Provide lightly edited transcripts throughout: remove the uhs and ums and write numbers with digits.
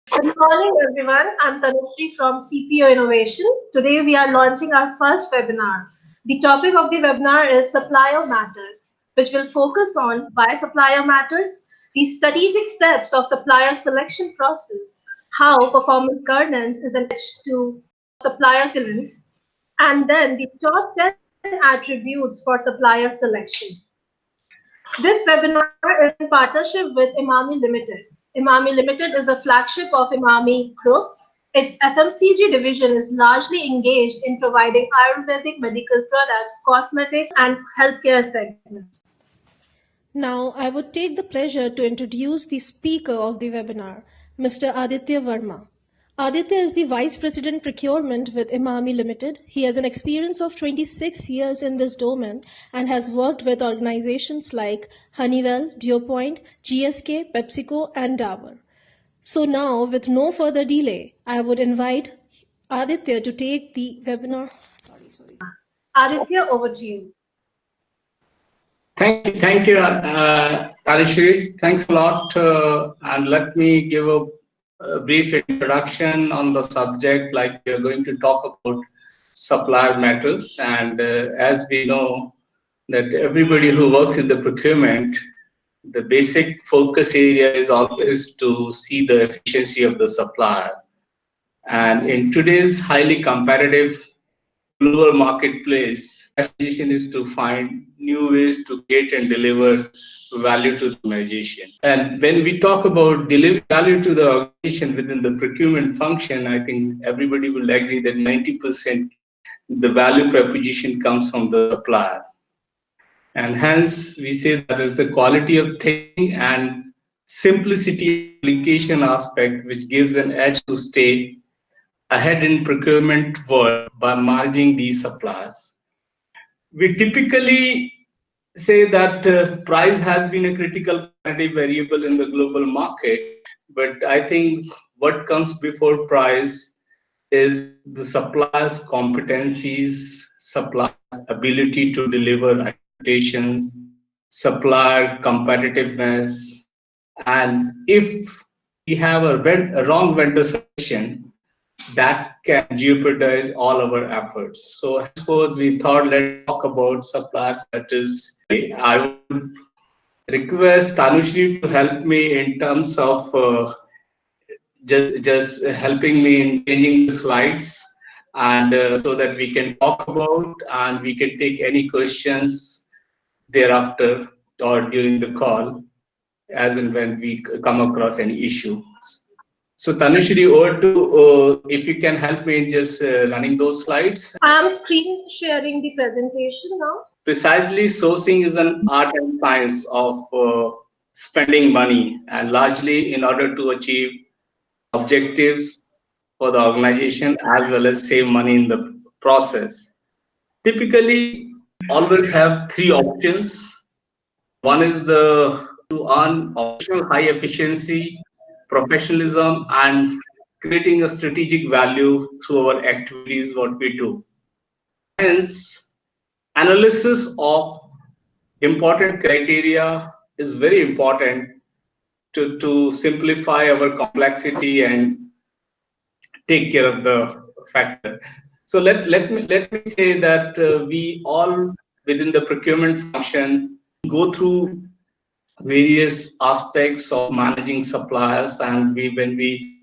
Good morning, everyone. I'm Tanushree from CPO Innovation. Today, we are launching our first webinar. The topic of the webinar is Supplier Matters, which will focus on why supplier matters, the strategic steps of supplier selection process, how performance governance is an edge to supplier excellence, and then the top 10 attributes for supplier selection. This webinar is in partnership with Imami Limited. Imami Limited is a flagship of Imami Group. Its FMCG division is largely engaged in providing Ayurvedic medical products, cosmetics, and healthcare segment. Now, I would take the pleasure to introduce the speaker of the webinar, Mr. Aditya Verma. Aditya is the Vice President Procurement with Imami Limited. He has an experience of 26 years in this domain and has worked with organizations like Honeywell, DuPont, GSK, PepsiCo, and Dabur. So now, with no further delay, I would invite Aditya to take the webinar. Aditya, over to you. Thank you, Tanushree. Thanks a lot. And let me give a brief introduction on the subject. Like we are going to talk about supplier matters, and as we know that everybody who works in the procurement, the basic focus area is always to see the efficiency of the supplier. And in today's highly competitive global marketplace, aspiration is to find new ways to create and deliver value to the organization. And when we talk about deliver value to the organization within the procurement function, I think everybody will agree that 90% the value proposition comes from the supplier. And hence we say that is the quality of thinking and simplicity application aspect which gives an edge to stay ahead in procurement world by managing these suppliers. We typically say that price has been a critical competitive variable in the global market, but I think what comes before price is the supplier's competencies, supplier's ability to deliver expectations, supplier competitiveness, and if we have a wrong vendor selection, that can jeopardize all our efforts. So henceforth, we thought let's talk about suppliers matters. I would request Tanushree to help me in terms of just helping me in changing the slides, and so that we can talk about and we can take any questions thereafter or during the call, as and when we come across any issue. So Tanushree, over to if you can help me in just running those slides. I'm screen sharing the presentation now. Precisely, sourcing is an art and science of spending money, and largely in order to achieve objectives for the organization as well as save money in the process. Typically, always have three options. One is the to earn optional high efficiency, professionalism, and creating a strategic value through our activities, what we do. Hence, analysis of important criteria is very important to simplify our complexity and take care of the factor. So let me say that we all within the procurement function go through various aspects of managing suppliers, and when we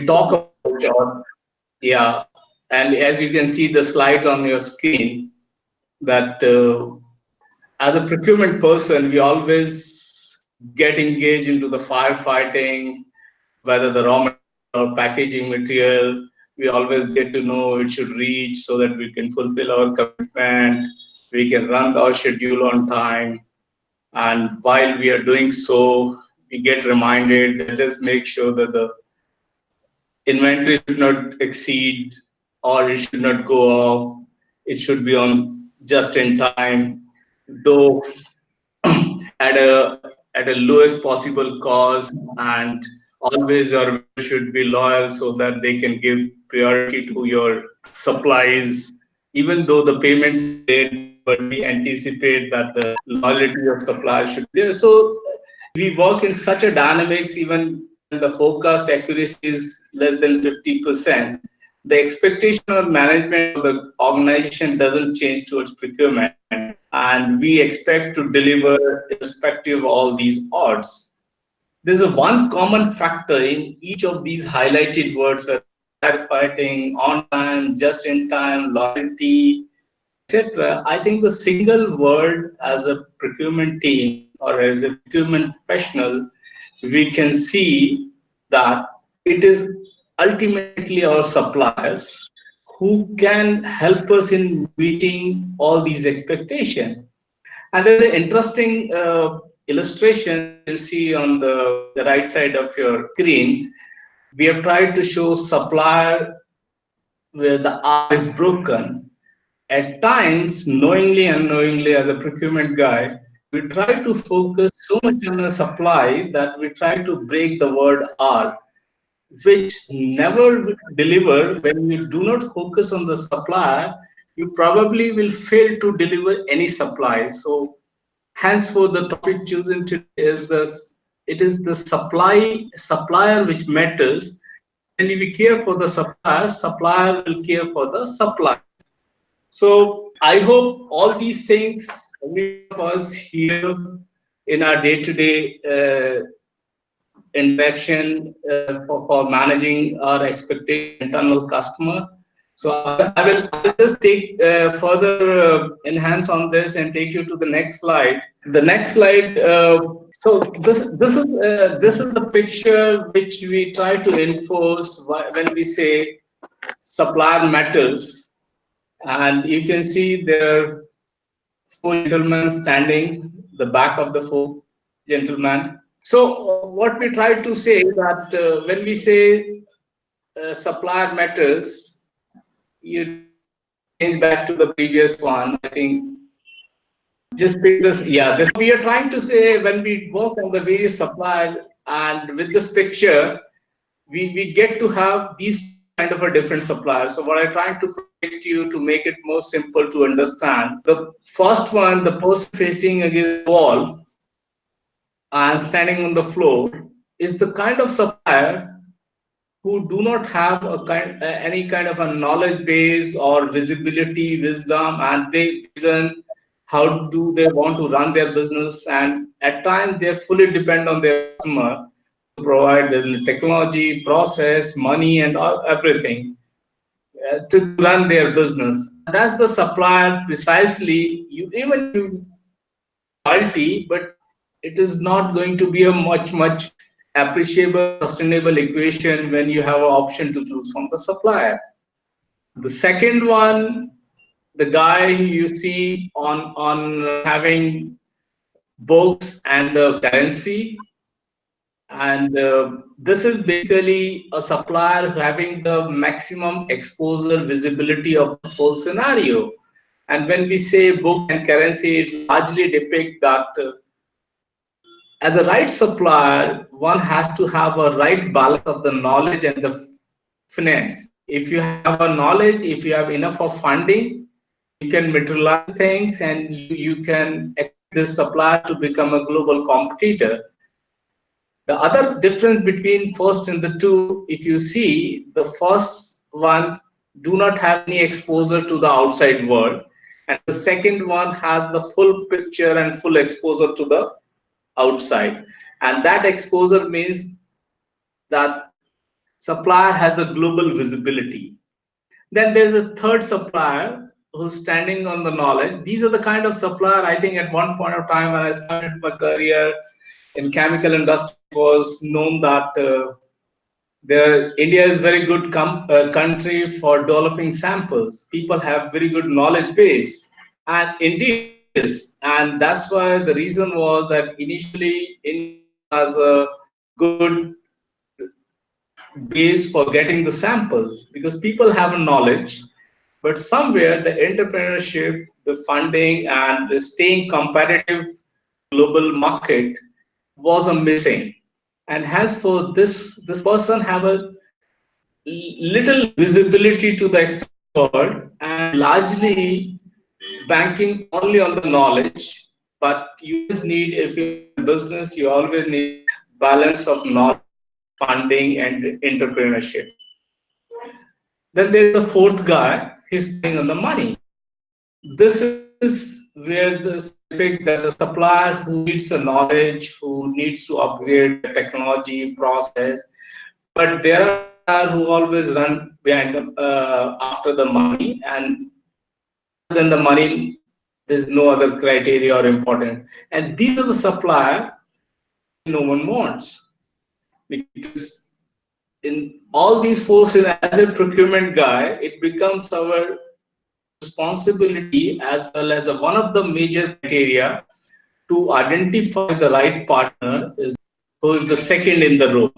talk about yeah, and as you can see the slides on your screen, that as a procurement person we always get engaged into the firefighting, whether the raw material or packaging material. We always get to know it should reach so that we can fulfill our commitment, we can run our schedule on time. And while we are doing so, we get reminded that just make sure that the inventory should not exceed or it should not go off. It should be on just in time, though at a lowest possible cost, and always your vendor should be loyal so that they can give priority to your supplies, even though the payments late, but we anticipate that the loyalty of suppliers should be there. So we work in such a dynamics, even when the forecast accuracy is less than 50%, the expectation of management of the organization doesn't change towards procurement, and we expect to deliver irrespective of all these odds. There's a one common factor in each of these highlighted words, whether firefighting, on time, just in time, loyalty, etc. I think the single word as a procurement team or as a procurement professional, we can see that it is ultimately our suppliers who can help us in meeting all these expectations. And there's an interesting illustration you can see on the right side of your screen. We have tried to show supplier where the R is broken. At times, knowingly, unknowingly, as a procurement guy, we try to focus so much on a supply that we try to break the word R, which never deliver. When you do not focus on the supplier, you probably will fail to deliver any supply. So henceforth, the topic chosen today is this. It is the supplier which matters. When we care for the supplier, supplier will care for the supply. So I hope all these things we of us here in our day-to-day interaction for managing our expectation internal customer. So I will just take further enhance on this and take you to the next slide. The next slide. So this is the picture which we try to enforce when we say supplier matters, and you can see there are four gentlemen standing the back of the four gentlemen. So what we try to say that when we say supplier matters, you change back to the previous one. I think just pick this. Yeah, this we are trying to say when we work on the various supplier, and with this picture, we get to have these kind of a different supplier. So what I'm trying to project you to make it more simple to understand. The first one, the person facing against the wall and standing on the floor, is the kind of supplier who do not have any kind of a knowledge base or visibility, wisdom, and they vision how do they want to run their business, and at times they fully depend on their customer to provide the technology, process, money, and everything to run their business. That's the supplier precisely. You even you loyalty, but it is not going to be a much appreciable sustainable equation when you have an option to choose from the supplier. The second one, the guy you see on having books and the currency, and this is basically a supplier having the maximum exposure visibility of the whole scenario. And when we say books and currency, it largely depict that as a right supplier, one has to have a right balance of the knowledge and the finance. If you have a knowledge, if you have enough of funding, you can materialize things, and you can expect this supplier to become a global competitor. The other difference between first and the two, if you see, the first one do not have any exposure to the outside world, and the second one has the full picture and full exposure to the outside. And that exposure means that supplier has a global visibility. Then there's a third supplier who's standing on the knowledge. These are the kind of supplier I think at one point of time when I started my career in chemical industry was known that India is very good country for developing samples. People have very good knowledge base, and indeed it is. And that's why the reason was that initially India has a good base for getting the samples because people have a knowledge, but somewhere the entrepreneurship, the funding, and the staying competitive global market was a missing. And henceforth, this person have a little visibility to the external world and largely banking only on the knowledge. But you always need, if you're in business, you always need balance of knowledge funding, and entrepreneurship. Then there's the fourth guy, he's standing on the money. This is where the specific, there's a supplier who needs a knowledge, who needs to upgrade the technology process, but there are suppliers who always run behind the, after the money, and other than the money, there's no other criteria or importance. And these are the supplier no one wants, because in all these four scenarios, as a procurement guy, it becomes our responsibility as well as one of the major criteria to identify the right partner is who is the second in the row.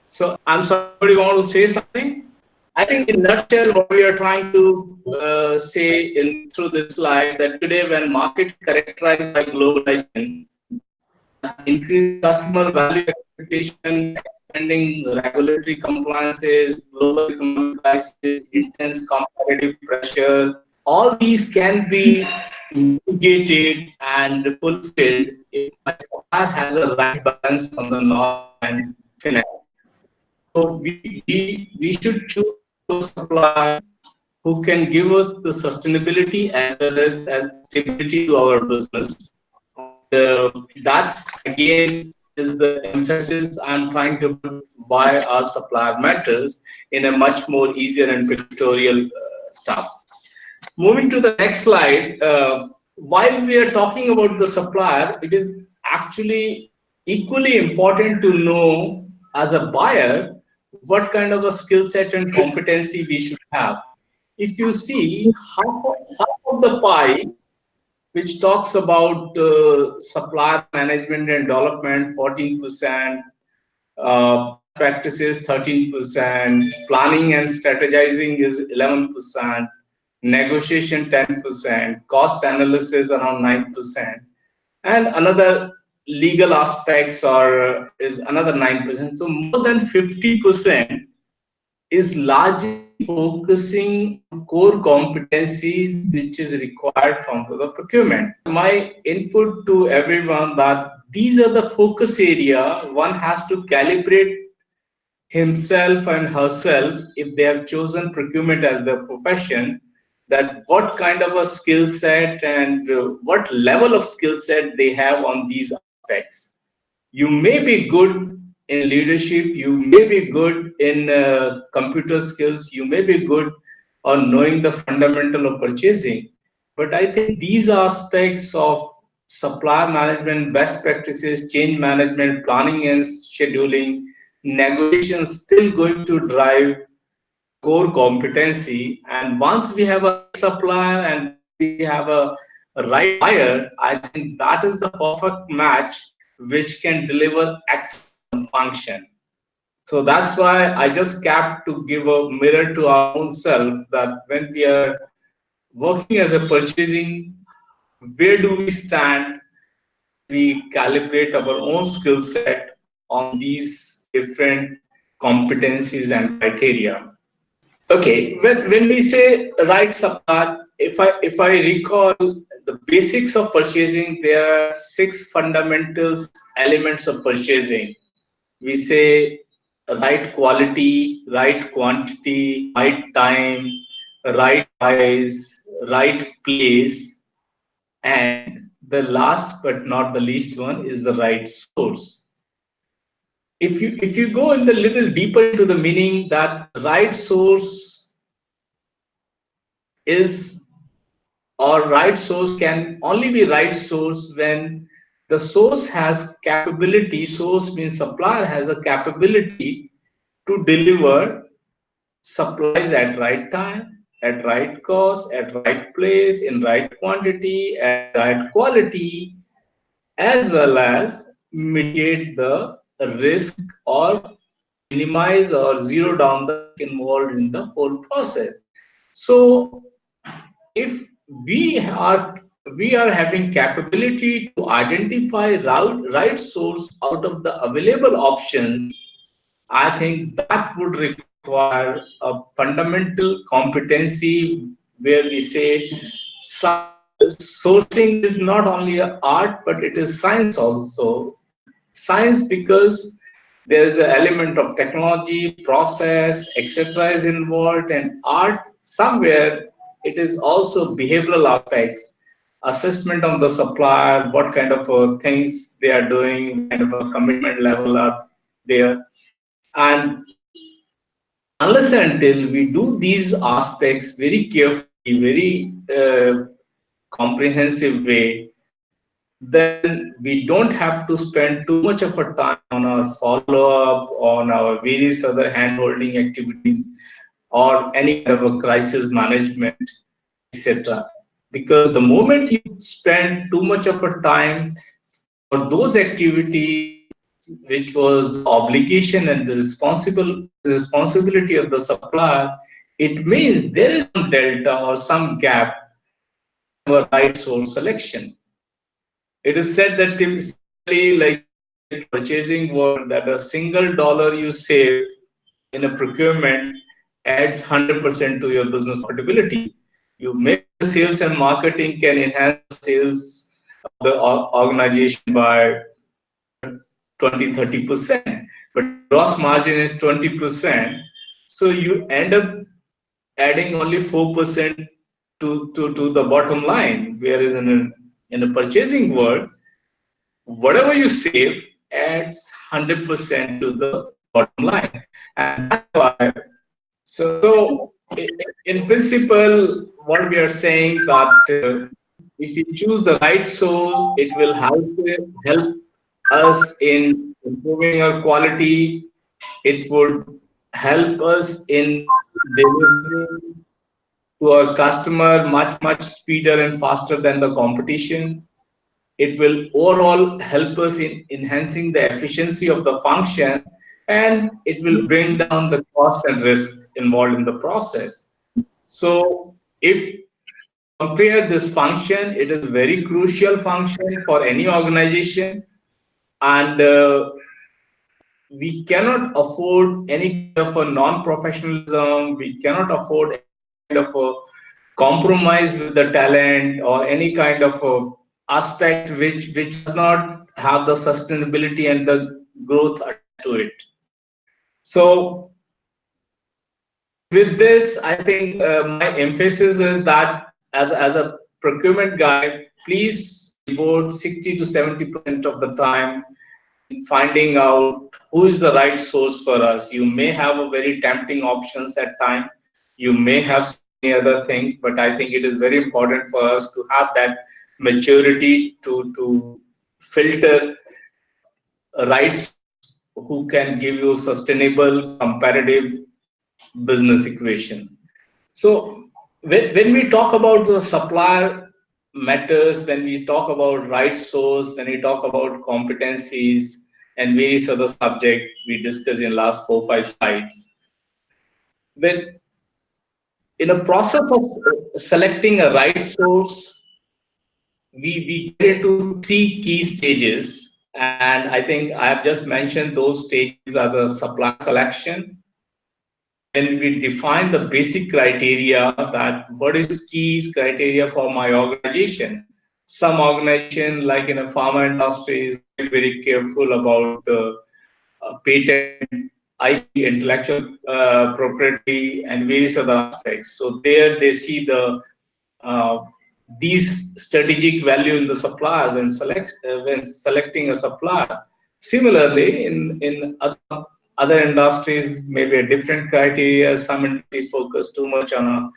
So I'm sorry, anybody want to say something? I think in a nutshell, what we are trying to say in through this slide, that today when market is characterized by globalization, increased customer value expectation, expanding regulatory compliances, global economic crisis, intense competitive pressure, all these can be mitigated and fulfilled if my supplier has a right balance on the knowledge and finance. So we should choose those suppliers who can give us the sustainability as well as stability to our business. And that's again is the emphasis I'm trying to put why our supplier matters in a much more easier and pictorial stuff. Moving to the next slide, while we are talking about the supplier, it is actually equally important to know as a buyer what kind of a skill set and competency we should have. If you see half of the pie, which talks about supplier management and development, 14%, best practices 13%, planning and strategizing is 11%, negotiation 10%, cost analysis around 9%, and another legal aspects are is another 9%. So more than 50% is largely focusing on core competencies which is required from the procurement. My input to everyone that these are the focus area one has to calibrate himself and herself if they have chosen procurement as their profession, that what kind of a skill set and what level of skill set they have on these aspects. You may be good in leadership, you may be good in computer skills, you may be good on knowing the fundamental of purchasing, but I think these aspects of supplier management, best practices, change management, planning and scheduling, negotiation still going to drive core competency. And once we have a supplier and we have a right buyer, I think that is the perfect match which can deliver excellent function. So that's why I just kept to give a mirror to our own self that when we are working as a purchasing, where do we stand? We calibrate our own skill set on these different competencies and criteria. Okay, when we say right supplier, if I recall the basics of purchasing, there are 6 fundamental elements of purchasing. We say right quality, right quantity, right time, right price, right place, and the last but not the least one is the right source. If you go in the little deeper into the meaning, that right source is, or right source can only be right source when the source has capability. Source means supplier has a capability to deliver supplies at right time, at right cost, at right place, in right quantity, at right quality, as well as mitigate the risk or minimize or zero down the risk involved in the whole process. So if we are we are having capability to identify right source out of the available options, I think that would require a fundamental competency where we say sourcing is not only an art but it is science also. Science because There's an element of technology, process, etc. is involved, and art somewhere. It is also behavioral aspects, assessment of the supplier, what kind of things they are doing, what kind of a commitment level are there. And unless and until we do these aspects very carefully, very comprehensive way, then we don't have to spend too much of a time on our follow-up, on our various other hand-holding activities, or any kind of a crisis management, etc. Because the moment you spend too much of a time for those activities, which was the obligation and the responsibility of the supplier, it means there is some delta or some gap in our right source selection. It is said that typically, like purchasing world, that a single dollar you save in a procurement adds 100% to your business profitability. You make the sales and marketing can enhance the sales of the organization by 20-30%, but gross margin is 20%. So you end up adding only 4% to the bottom line. Whereas in a purchasing world, whatever you save adds 100% to the bottom line. And that's why, so in principle, what we are saying that if you choose the right source, it will help us in improving our quality. It would help us in delivering to our customer much speeder and faster than the competition. It will overall help us in enhancing the efficiency of the function, and it will bring down the cost and risk involved in the process. So if compare this function, it is a very crucial function for any organization, and we cannot afford any kind of a non-professionalism. We cannot afford any kind of a compromise with the talent or any kind of a aspect which does not have the sustainability and the growth attached to it. So with this, I think my emphasis is that as a procurement guy, please devote 60 to 70% of the time in finding out who is the right source for us. You may have a very tempting options at time. You may have so many other things, but I think it is very important for us to have that maturity to filter rights who can give you sustainable comparative business equation. So when we talk about the supplier matters, when we talk about right source, when we talk about competencies and various other subjects we discussed in last 4-5 slides, when in a process of selecting a right source, we get into 3 key stages, and I think I have just mentioned those stages as a supplier selection. When we define the basic criteria, that what is key criteria for my organization. Some organization, like in a pharma industry, is very careful about the patent, IP, intellectual property, and various other aspects. So there they see the uh, these strategic value in the supplier when selecting a supplier. Similarly, in other industries, maybe a different criteria. Some industry focus too much on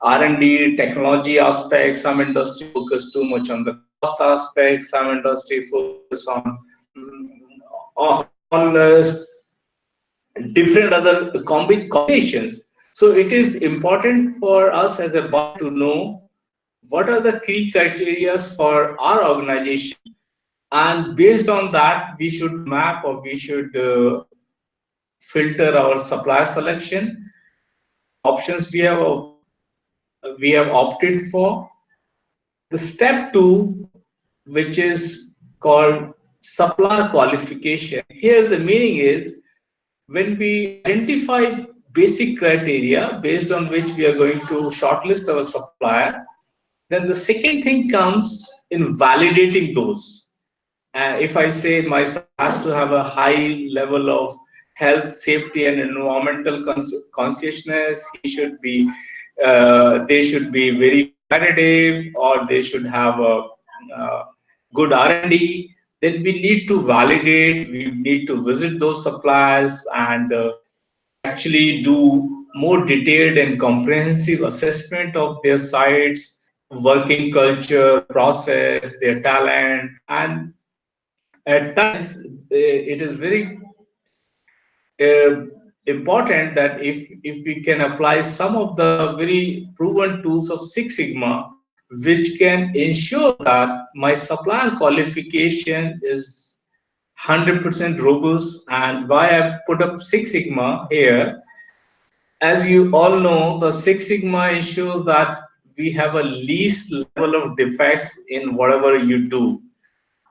R&D technology aspects. Some industry focus too much on the cost aspects. Some industry focus on different other combinations. So it is important for us as a body to know what are the key criteria for our organization, and based on that we should map or we should filter our supplier selection options we have opted for. The step 2, which is called supplier qualification. Here the meaning is, when we identify basic criteria based on which we are going to shortlist our supplier, then the second thing comes in validating those. If I say my supplier has to have a high level of health, safety, and environmental consciousness. They should be very competitive, or they should have a uh, good R&D. Then we need to validate. We need to visit those suppliers and actually do more detailed and comprehensive assessment of their sites, working culture, process, their talent, and at times it is very uh, important that if we can apply some of the very proven tools of Six Sigma, which can ensure that my supplier qualification is 100% robust. And why I put up Six Sigma here, as you all know, the Six Sigma ensures that we have a least level of defects in whatever you do.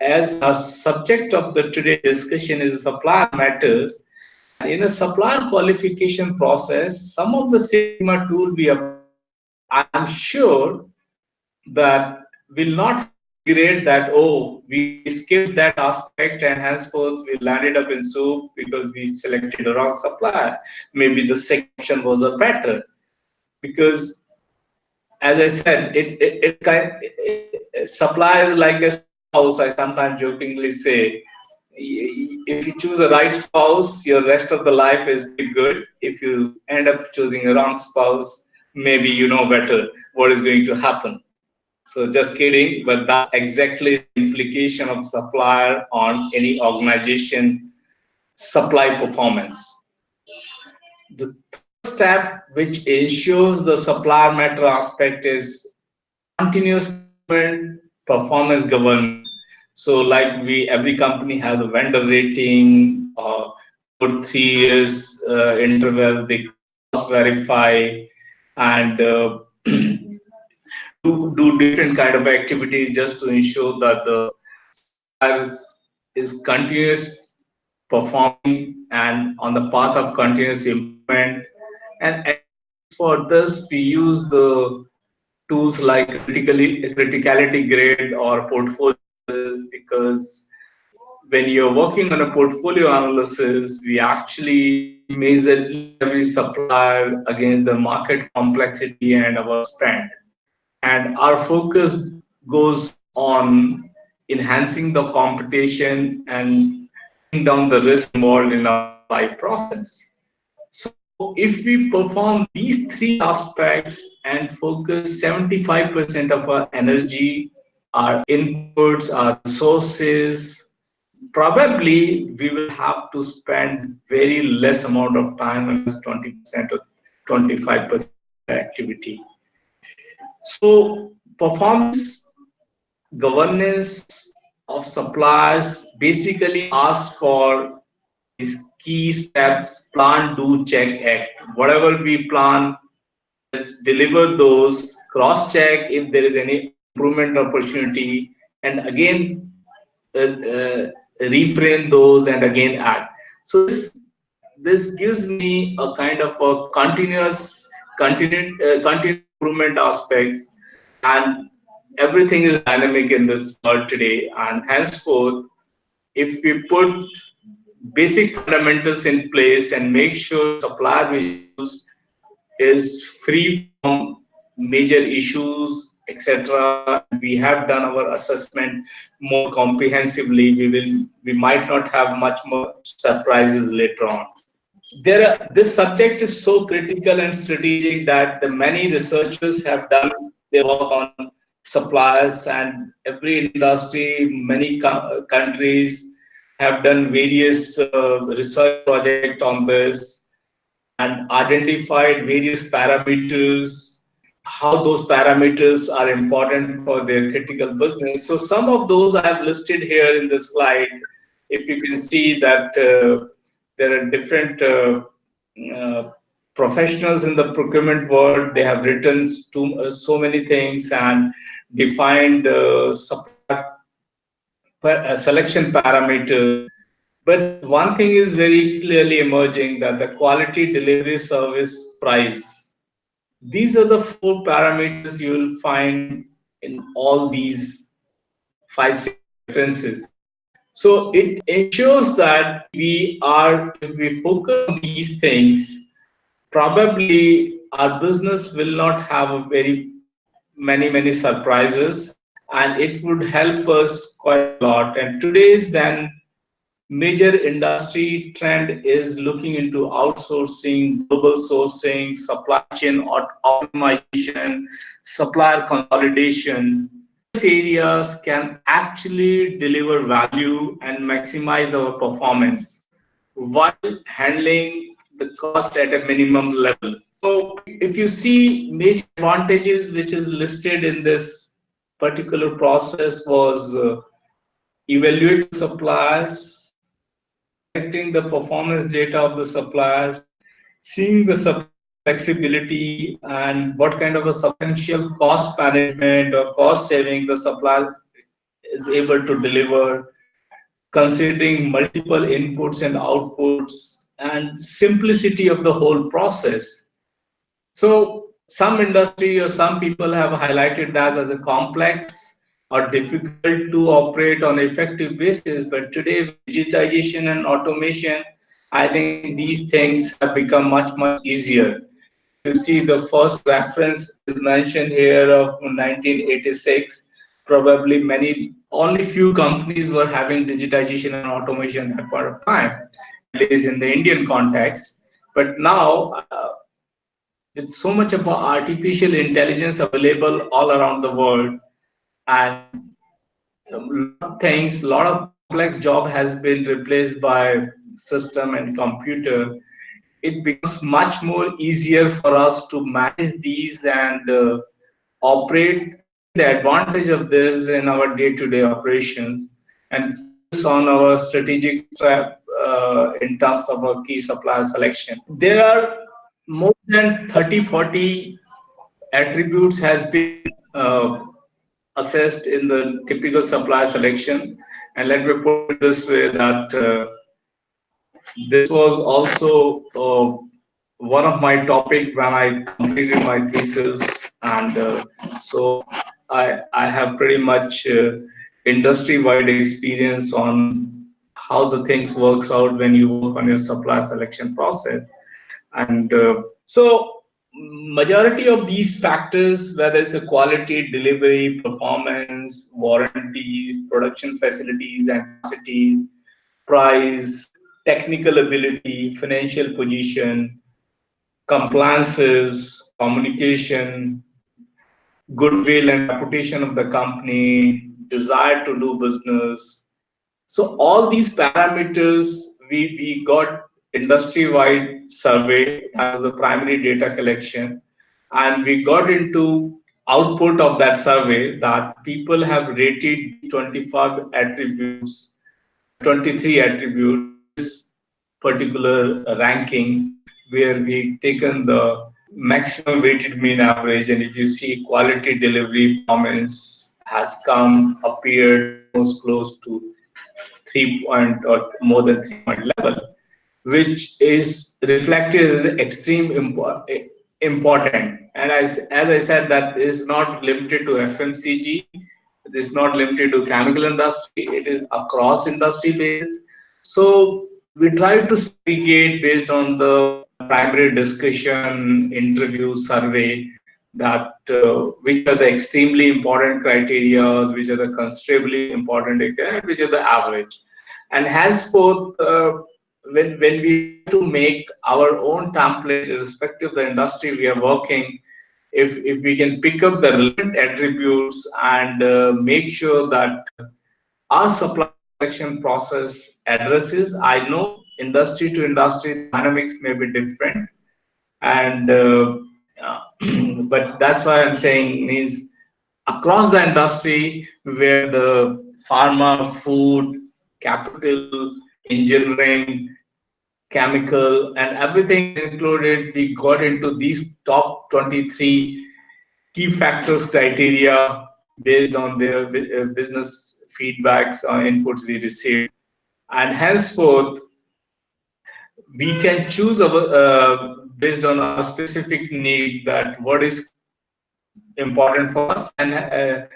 As our subject of the today discussion is supplier matters, in a supplier qualification process, some of the Six Sigma tool we apply, I am sure that will not have regret that, oh, we skipped that aspect and henceforth we landed up in soup because we selected the wrong supplier. Maybe the second option was a better, because as I said, supply is like a spouse. I sometimes jokingly say, if you choose a right spouse, your rest of the life is very good. If you end up choosing a wrong spouse, maybe you know better what is going to happen. So just kidding, but that's exactly the implication of supplier on any organization supply performance. The third step, which ensures the supplier matter aspect, is continuous improvement, performance governance. So, like every company has a vendor rating. For 3 years interval, they cross verify and do different kind of activities just to ensure that the suppliers is continuous performing and on the path of continuous improvement. And for this, we use the tools like criticality grid or portfolio analysis, because when you're working on a portfolio analysis, we actually measure each and every supplier against the market complexity and our spend. And our focus goes on enhancing the competition and bring down the risk involved in our supply process. So if we perform these three aspects and focus 75% of our energy, our inputs, our resources, probably we will have to spend very less amount of time on this 20% or 25% activity. So performance governance of suppliers basically asks for these key steps: plan, do, check, act. Whatever we plan, let's deliver those, cross check if there is any improvement opportunity, and again reframe those and again act. So this gives me a kind of a continuous improvement aspects, and everything is dynamic in this world today. And henceforth, if we put basic fundamentals in place and make sure supplier we use is free from major issues, etc. We have done our assessment more comprehensively. We might not have much more surprises later on. This subject is so critical and strategic that the many researchers have done their work on suppliers, and every industry, many countries have done various research projects on this and identified various parameters, how those parameters are important for their critical business. So some of those I have listed here in this slide. If you can see that there are different uh, professionals in the procurement world, they have written so many things and defined selection parameters. But one thing is very clearly emerging, that the quality, delivery, service, price. These are the four parameters you will find in all these 5 6 references. So it ensures that if we focus on these things, probably our business will not have a very many surprises, and it would help us quite a lot. And today's when major industry trend is looking into outsourcing, global sourcing, supply chain optimization, supplier consolidation. These areas can actually deliver value and maximize our performance while handling the cost at a minimum level. So if you see major advantages which is listed in this particular process was evaluating suppliers, collecting the performance data of the suppliers, seeing the supplier flexibility and what kind of a substantial cost management or cost saving the supplier is able to deliver, considering multiple inputs and outputs and simplicity of the whole process. So some industry or some people have highlighted that as a complex or difficult to operate on effective basis. But today with digitization and automation, I think these things have become much easier. You see the first reference is mentioned here of 1986. Probably many, only few companies were having digitization and automation at that point of time, at least in the Indian context. But now, with so much of artificial intelligence available all around the world, and a lot of things, a lot of complex job has been replaced by system and computer, it becomes much more easier for us to manage these and operate the advantage of this in our day-to-day operations and focus on our strategic step in terms of our key supplier selection. There are more than 30-40 attributes has been assessed in the typical supplier selection, and let me put it this way that this was also one of my topic when I completed my thesis, and so I have pretty much industry-wide experience on how the things works out when you work on your supplier selection process, and so majority of these factors, whether it's a quality, delivery, performance, warranties, production facilities and capacities, price, technical ability, financial position, compliances, communication, goodwill and reputation of the company, desire to do business. So all these parameters, we got industry-wide survey, that was the primary data collection, and we got into output of that survey that people have rated 25 attributes, 23 attributes in this particular ranking, where we taken the maximum weighted mean average, and if you see quality delivery performance has come appeared almost close to 3 point or more than 3 point level, which is reflected as extreme important. And as I said, that is not limited to FMCG, it is not limited to chemical industry, it is across industry basis. So we try to segregate based on the primary discussion, interview, survey, that which are the extremely important criteria, which are the considerably important criteria, and which are the average. And henceforth, when we try to make our own template, irrespective of the industry we are working, if we can pick up the relevant attributes and make sure that our supply selection process addresses, I know industry to industry dynamics may be different, and but that's why I'm saying means across the industry where the pharma, food, capital, engineering, chemical, and everything included, we got into these top 23 key factors criteria based on their business feedbacks or inputs we received. And henceforth, we can choose our, based on our specific need, that what is important for us, and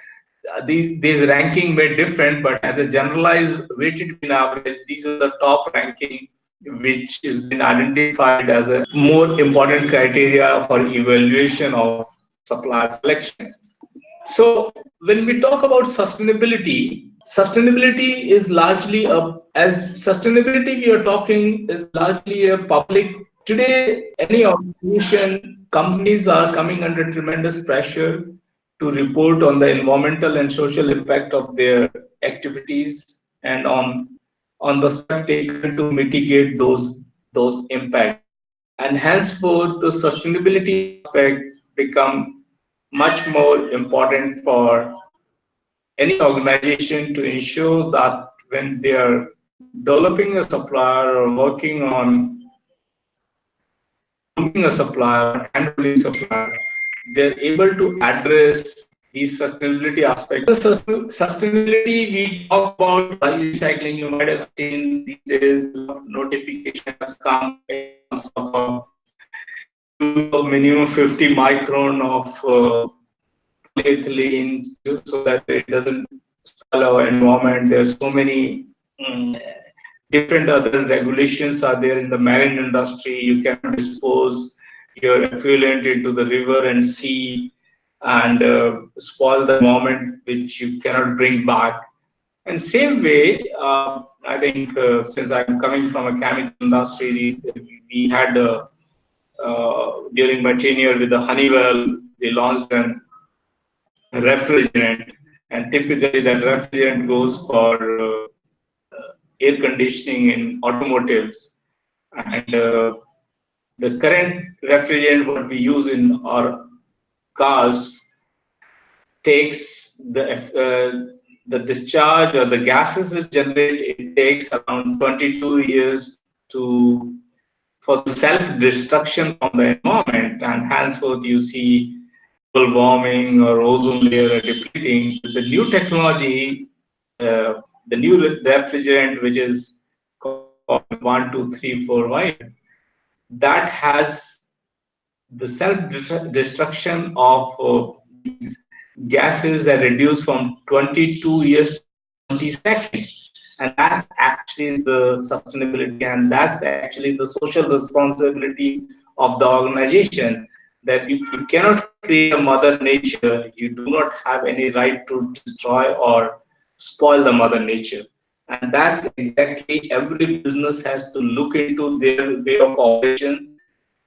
these ranking may different, but as a generalized weighted mean average, these are the top ranking which is been identified as a more important criteria for evaluation of supplier selection. So when we talk about sustainability, sustainability is largely as sustainability we are talking is largely a public. Today, any organization, companies are coming under tremendous pressure to report on the environmental and social impact of their activities and on the step taken to mitigate those impacts. And henceforth, the sustainability aspect become much more important for any organization to ensure that when they are developing a supplier or working on grooming a supplier or handling supplier, they're able to address these sustainability aspects. The sustainability we talk about recycling, you might have seen these days a lot of notification has come in terms of use of minimum 50 micron of polyethylene so that it doesn't spoil our environment. There's so many different other regulations are there in the marine industry. You cannot dispose your effluent into the river and sea and spoil the environment, which you cannot bring back. And same way, I think since I'm coming from a chemical industry, we had during my tenure with the Honeywell, we launched an refrigerant, and typically that refrigerant goes for air conditioning in automotives. And the current refrigerant what we use in our cars takes the discharge or the gases it generates. It takes around 22 years to for the self-destruction from the environment, and henceforth you see global warming or ozone layer depleting. The new technology, the new refrigerant, which is called 1234Y, that has the self-destruction of these gases are reduced from 22 years to 20 seconds. And that's actually the sustainability, and that's actually the social responsibility of the organization, that you cannot create a mother nature. You do not have any right to destroy or spoil the mother nature. And that's exactly every business has to look into their way of operation.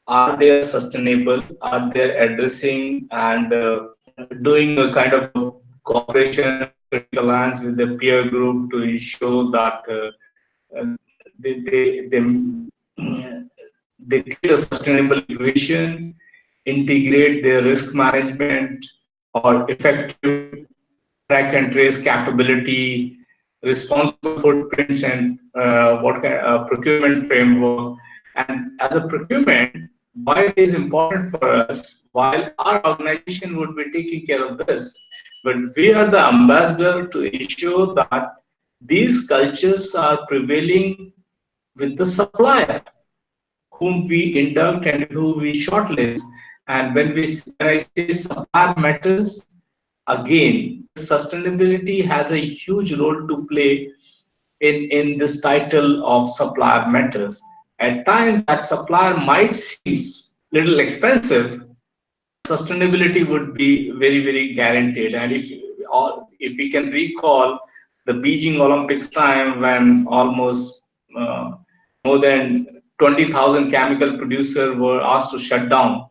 Are they sustainable? Are they addressing and doing a kind of a cooperation and critical alliance with the peer group to ensure that uh, they, they create a sustainable equation, integrate their risk management or effective track and trace capability, responsible footprints, and what kind of procurement framework. And as a procurement, why it is important for us, while our organization would be taking care of this, but we are the ambassador to ensure that these cultures are prevailing with the supplier whom we induct and who we shortlist. And when I say supplier matters, again, sustainability has a huge role to play in this title of supplier matters. At times, that supplier might seem little expensive, sustainability would be very, very guaranteed. And if we can recall the Beijing Olympics time when almost more than 20,000 chemical producers were asked to shut down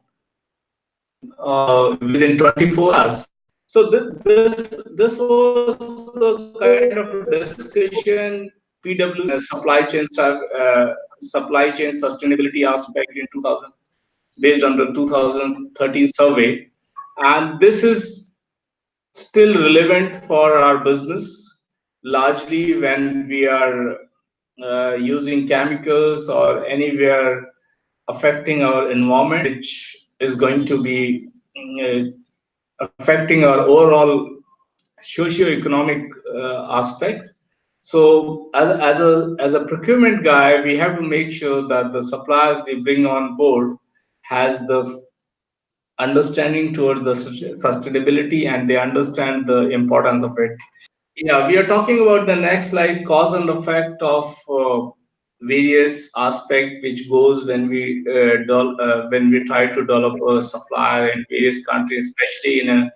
within 24 hours. So this was the kind of discussion PwC supply chain sustainability aspect in 2000 based on the 2013 survey, and this is still relevant for our business largely when we are using chemicals or anywhere affecting our environment, which is going to be affecting our overall socio-economic aspects. So as a procurement guy, we have to make sure that the supplier we bring on board has the understanding towards the sustainability, and they understand the importance of it. Yeah, we are talking about the next slide, cause and effect of various aspect which goes when when we try to develop a supplier in various countries, especially in a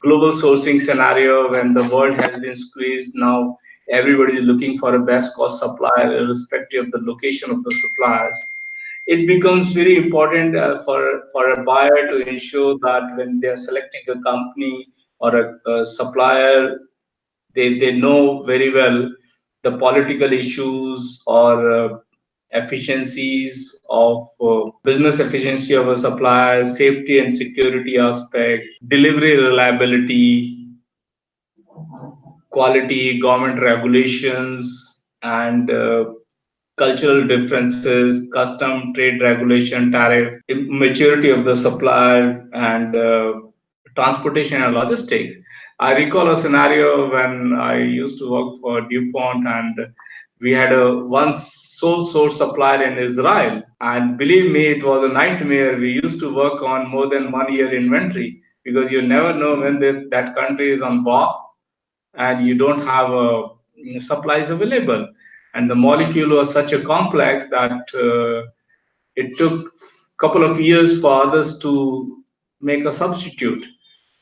global sourcing scenario when the world has been squeezed. Now everybody is looking for a best cost supplier, irrespective of the location of the suppliers. It becomes very important for a buyer to ensure that when they are selecting a company or a supplier, they know very well the political issues or efficiencies of business efficiency of a supplier, safety and security aspect, delivery reliability, quality, government regulations, and cultural differences, custom trade regulation, tariff, maturity of the supplier, and transportation and logistics. I recall a scenario when I used to work for DuPont, and we had a one sole source supplier in Israel. And believe me, it was a nightmare. We used to work on more than 1 year inventory because you never know when that country is on war and you don't have supplies available. And the molecule was such a complex that it took a couple of years for others to make a substitute.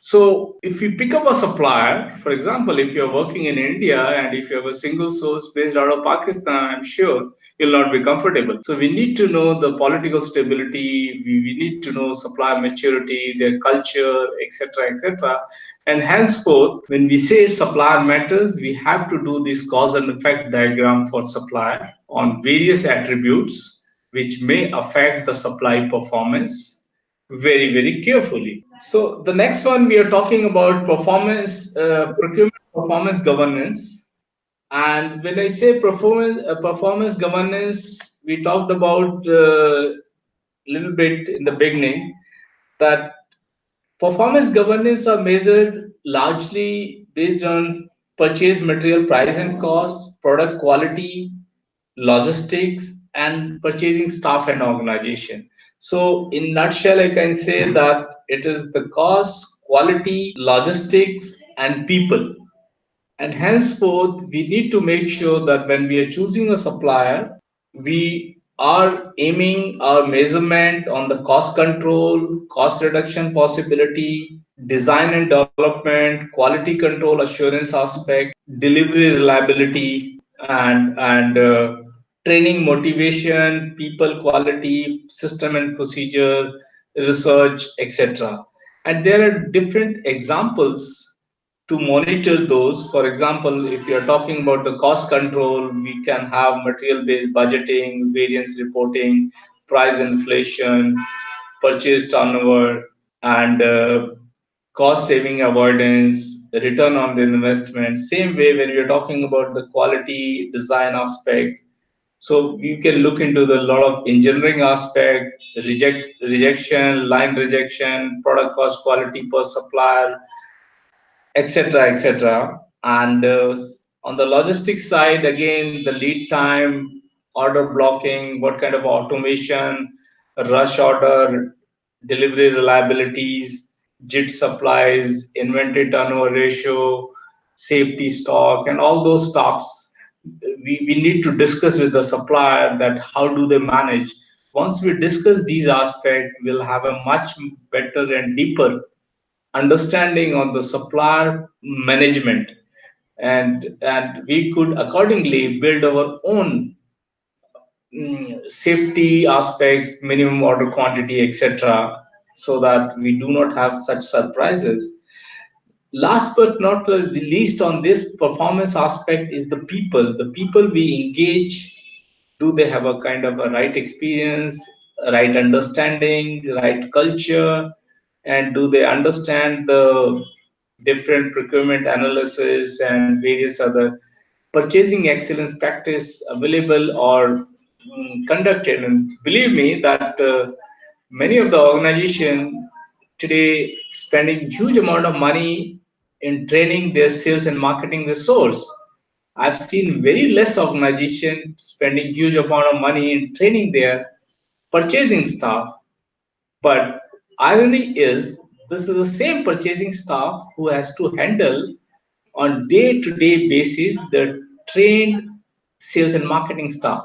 So if you pick up a supplier, for example, if you're working in India and if you have a single source based out of Pakistan, I'm sure you'll not be comfortable. So we need to know the political stability, we need to know supplier maturity, their culture, etc., etc. And henceforth, when we say supplier matters, we have to do this cause and effect diagram for supplier on various attributes which may affect the supply performance very, very carefully. So the next one we are talking about performance, procurement performance governance. And when I say performance governance, we talked about a little bit in the beginning that performance governance are measured largely based on purchase material price and cost, product quality, logistics, and purchasing staff and organization. So, in nutshell, I can say that it is the cost, quality, logistics, and people. And henceforth, we need to make sure that when we are choosing a supplier, we are aiming our measurement on the cost control, cost reduction possibility, design and development, quality control assurance aspect, delivery reliability, and training motivation, people quality, system and procedure, research, etc. And there are different examples to monitor those. For example, if you're talking about the cost control, we can have material based budgeting, variance reporting, price inflation, purchase turnover, and cost saving avoidance, return on the investment. Same way when we're talking about the quality design aspects. So you can look into the lot of engineering aspect, rejection, line rejection, product cost quality per supplier, etc., etc. And on the logistics side, again, the lead time, order blocking, what kind of automation, rush order, delivery reliabilities, JIT supplies, inventory turnover ratio, safety stock, and all those stuffs. We need to discuss with the supplier that how do they manage. Once we discuss these aspects, we'll have a much better and deeper understanding on the supplier management, and we could accordingly build our own safety aspects, minimum order quantity, etc., so that we do not have such surprises. Last but not the least on this performance aspect is the people we engage. Do they have a kind of a right experience, right understanding, right culture, and do they understand the different procurement analysis and various other purchasing excellence practice available or conducted? And believe me that many of the organization today spending huge amount of money in training their sales and marketing resource. I've seen very less organization spending huge amount of money in training their purchasing staff. But irony is, this is the same purchasing staff who has to handle on day-to-day basis the trained sales and marketing staff.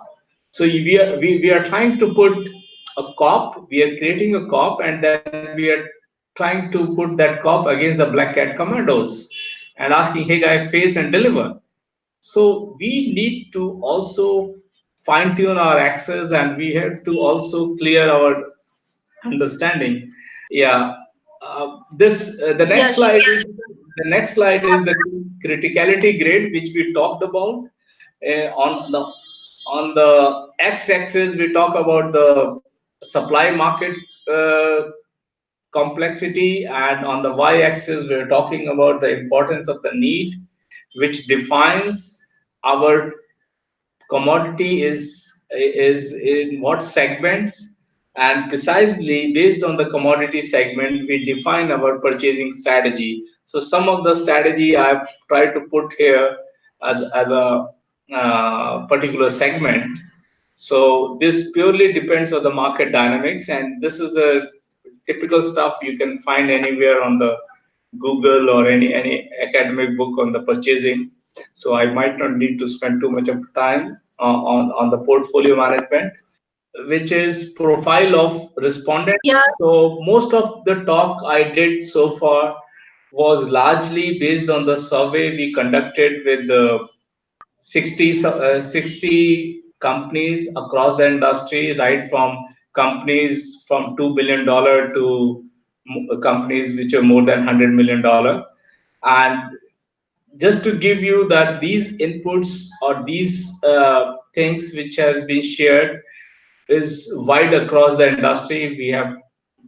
So we are trying to put a cop, we are creating a cop, and then we are trying to put that cop against the black cat commandos and asking, hey guy, face and deliver. So we need to also fine tune our access, and we have to also clear our understanding. Yeah. This the next Yes. slide is the criticality grid, which we talked about. On the x-axis, we talk about the supply market uh, complexity, and on the y-axis, we're talking about the importance of the need, which defines our commodity is in what segments, and precisely based on the commodity segment we define our purchasing strategy. So some of the strategy I've tried to put here as a particular segment. So this purely depends on the market dynamics, and this is the typical stuff you can find anywhere on the Google or any academic book on the purchasing. So I might not need to spend too much of time on the portfolio management, which is profile of respondent. Yeah. So most of the talk I did so far was largely based on the survey we conducted with the 60 companies across the industry, right from companies from $2 billion to companies which are more than $100 million. And just to give you that these inputs or these things which has been shared is wide across the industry. We have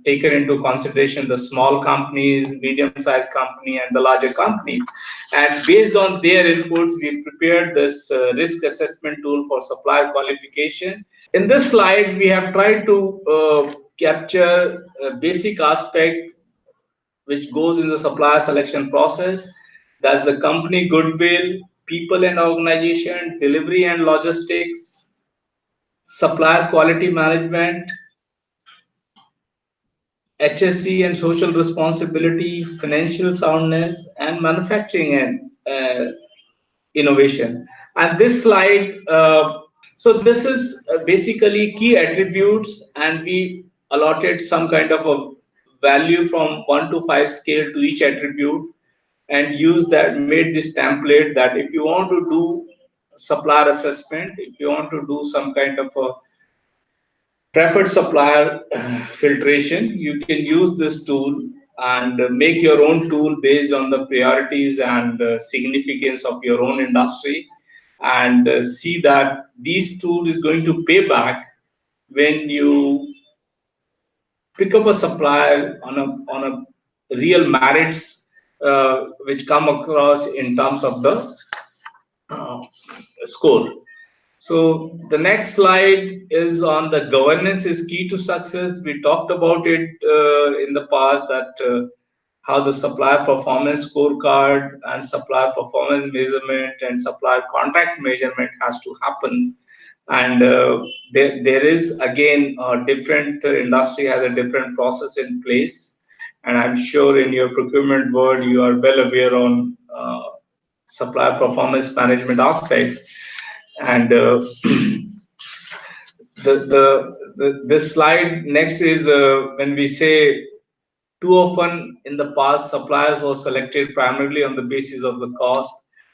taken into consideration the small companies, medium-sized company, and the larger companies. And based on their inputs, we prepared this risk assessment tool for supplier qualification. In this slide, we have tried to capture a basic aspect which goes in the supplier selection process. That's the company goodwill, people and organization, delivery and logistics, supplier quality management, HSC and social responsibility, financial soundness, and manufacturing and innovation. And this slide, so this is basically key attributes, and we allotted some kind of a value from 1 to 5 scale to each attribute, and use that, made this template that if you want to do supplier assessment, if you want to do some kind of a preferred supplier filtration, you can use this tool and make your own tool based on the priorities and significance of your own industry, and see that these tool is going to pay back when you pick up a supplier on a real merits which come across in terms of the uh, score. So the next slide is on the governance is key to success. We talked about it in the past, that how the supplier performance scorecard and supplier performance measurement and supplier contract measurement has to happen. And there is again a different industry has a different process in place. And I'm sure in your procurement world you are well aware on supplier performance management aspects. And this slide next is when we say too often in the past suppliers were selected primarily on the basis of the cost,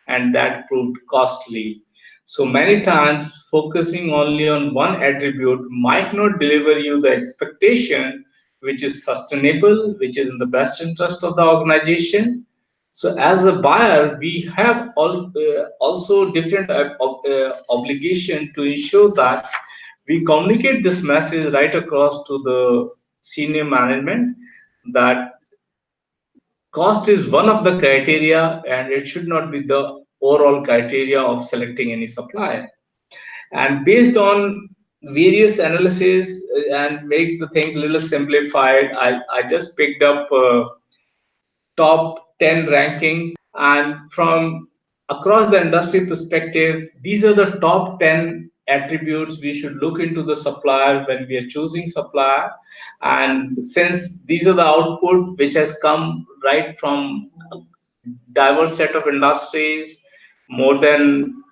and that proved costly. So many times focusing only on one attribute might not deliver you the expectation which is sustainable, which is in the best interest of the organization. So as a buyer, we have also different obligation to ensure that we communicate this message right across to the senior management, that cost is one of the criteria and it should not be the overall criteria of selecting any supplier. And based on various analysis and make the thing a little simplified, I just picked up top 10 ranking, and from across the industry perspective, these are the top 10 attributes we should look into the supplier when we are choosing supplier. And since these are the output which has come right from a diverse set of industries, more than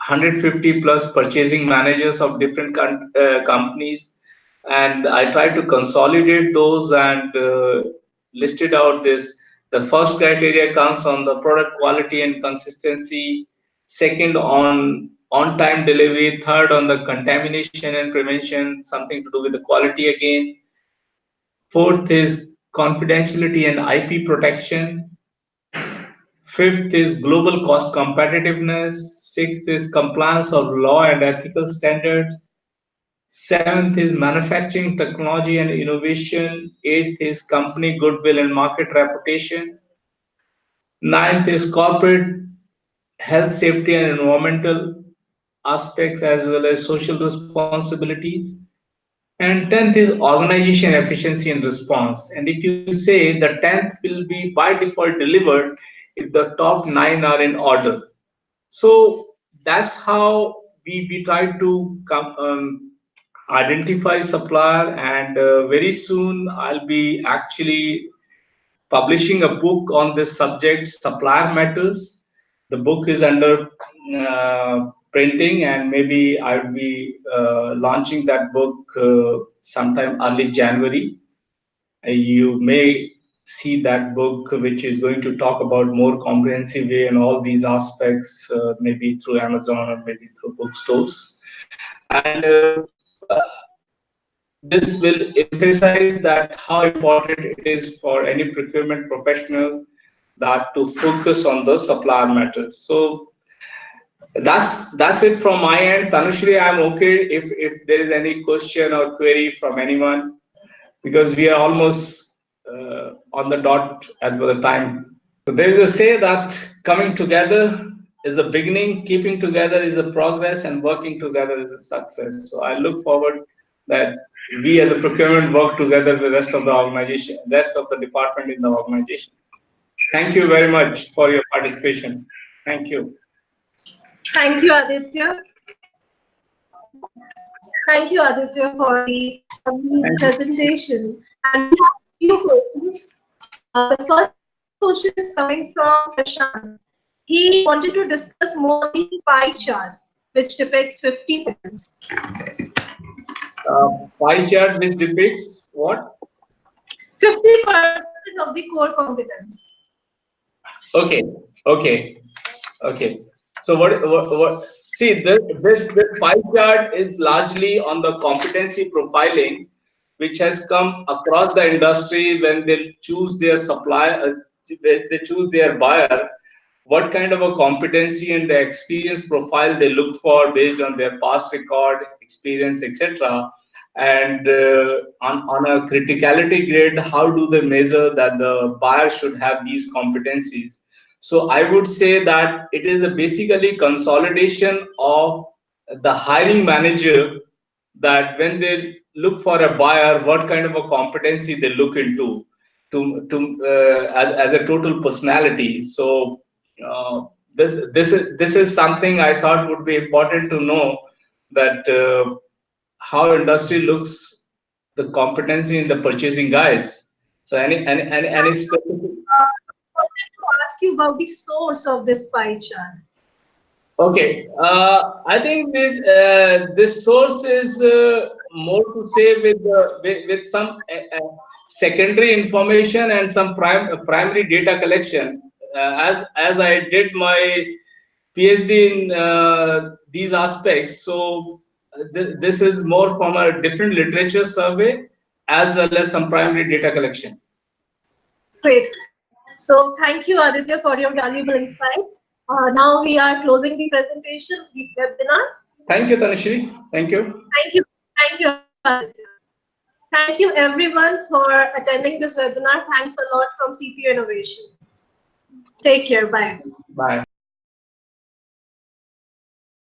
150 plus purchasing managers of different companies, and I tried to consolidate those and listed out this. The first criteria comes on the product quality and consistency, second on time delivery, third on the contamination and prevention, something to do with the quality again, fourth is confidentiality and IP protection, fifth is global cost competitiveness, sixth is compliance of law and ethical standards, seventh is manufacturing technology and innovation. Eighth is company goodwill and market reputation. Ninth is corporate health, safety, and environmental aspects as well as social responsibilities. And 10th is organization efficiency and response. And if you say the 10th will be by default delivered if the top 9 are in order. So that's how we try to identify supplier, and very soon I'll be actually publishing a book on this subject, Supplier Matters. The book is under printing, and maybe I'll be launching that book sometime early January. You may see that book, which is going to talk about more comprehensive way and all these aspects, maybe through Amazon or maybe through bookstores. And this will emphasize that how important it is for any procurement professional that to focus on the supplier matters. So that's it from my end. Tanushri, I'm okay if there is any question or query from anyone, because we are almost on the dot as per the time. So there is a say that coming together is a beginning, keeping together is a progress, and working together is a success. So I look forward that we as a procurement work together with the rest of the organization, rest of the department in the organization. Thank you very much for your participation. Thank you. Thank you, Aditya. Thank you, Aditya, for the presentation. And we have a few questions. The first question is coming from Prashant. He wanted to discuss more the pie chart, which depicts 50 points. Pie chart which depicts what? 50% of the core competence. Okay, okay, okay. So what see, this pie chart is largely on the competency profiling, which has come across the industry when they choose their supplier, they choose their buyer, what kind of a competency and the experience profile they look for based on their past record, experience, etc. And on a criticality grid, how do they measure that the buyer should have these competencies? So I would say that it is a basically consolidation of the hiring manager, that when they look for a buyer, what kind of a competency they look into as a total personality. So this is something I thought would be important to know, that how industry looks the competency in the purchasing guys. So any specific. I wanted to ask you about the source of this pie chart. Okay, I think this source is more to say with some secondary information and some primary data collection. As I did my PhD in these aspects, so this is more from a different literature survey as well as some primary data collection. Great. So thank you, Aditya, for your valuable insights. Now we are closing the presentation, the webinar. Thank you, Tanushree. Thank you. Thank you. Thank you, Aditya. Thank you, everyone, for attending this webinar. Thanks a lot from CPO Innovation. Take care. Bye. Bye.